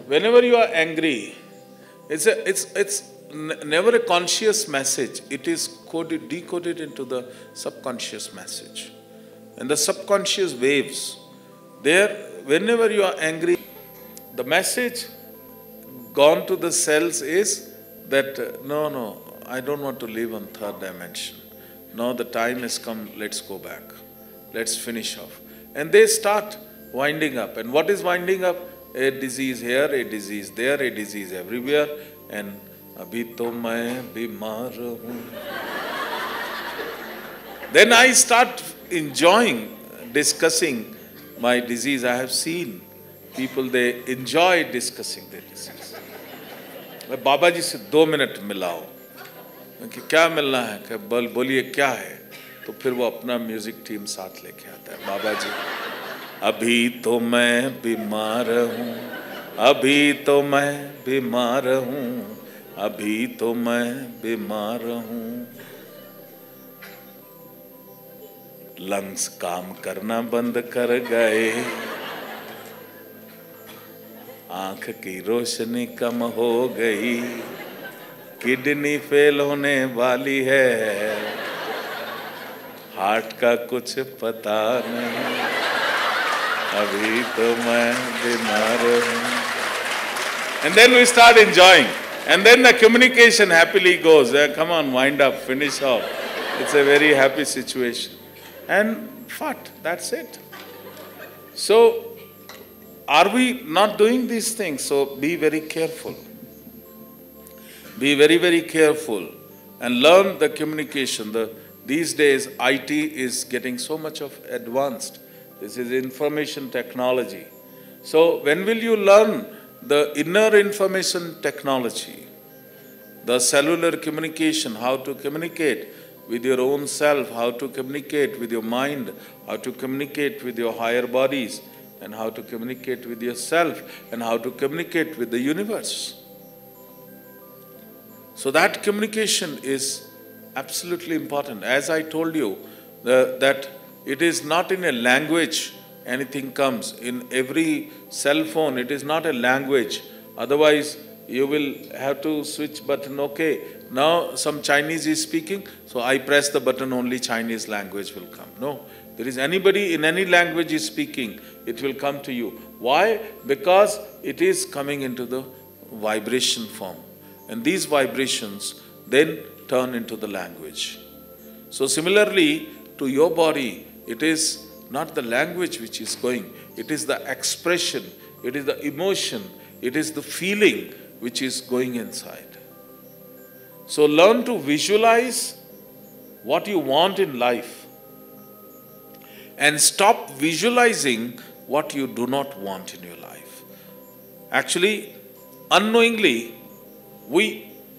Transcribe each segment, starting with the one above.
whenever you are angry, it's never a conscious message. It is decoded into the subconscious message. And the subconscious waves, there, whenever you are angry, the message gone to the cells is that, no, I don't want to live on third dimension. No, the time has come, let's go back. Let's finish off. And they start winding up. And what is winding up? A disease here, a disease there, a disease everywhere. And abhi to main bimar hoon. Then I start enjoying discussing my disease. I have seen people, they enjoy discussing their disease. बाबा जी से 2 minute मिलाओ कि क्या मिलना है, कि बोलिए क्या है, तो फिर वो अपना म्यूजिक टीम साथ लेके आता है. बाबा जी, अभी तो मैं बीमार हूँ, अभी तो मैं बीमार हूँ, अभी तो मैं बीमार हूँ. लंग्स काम करना बंद कर गए, आंख की रोशनी कम हो गई, किडनी फेल होने वाली है, हार्ट का कुछ पता नहीं, अभी तो मैं बीमार हूँ. And then we start enjoying. And then the communication happily goes. Come on, wind up, finish off. It's a very happy situation. And what? That's it. So, are we not doing these things? So, be very careful. Be very, very careful and learn the communication. These days, IT is getting so much of advanced. This is information technology. So, when will you learn the inner information technology, the cellular communication, how to communicate with your own self, how to communicate with your mind, how to communicate with your higher bodies, and how to communicate with yourself, and how to communicate with the universe. So that communication is absolutely important. As I told you, that it is not in a language anything comes. In every cell phone, it is not a language. Otherwise, you will have to switch button. Okay, now some Chinese is speaking, so I press the button, only Chinese language will come. No, there is anybody in any language is speaking, it will come to you. Why? Because it is coming into the vibration form. And these vibrations then turn into the language. So similarly, to your body, it is not the language which is going, it is the expression, it is the emotion, it is the feeling which is going inside. So learn to visualize what you want in life and stop visualizing what you do not want in your life. Actually, unknowingly,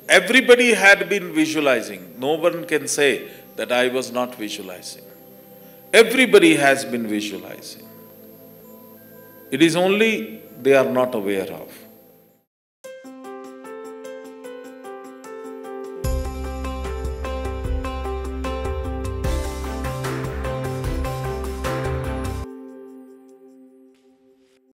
everybody had been visualizing. No one can say that I was not visualizing. Everybody has been visualizing. It is only they are not aware of.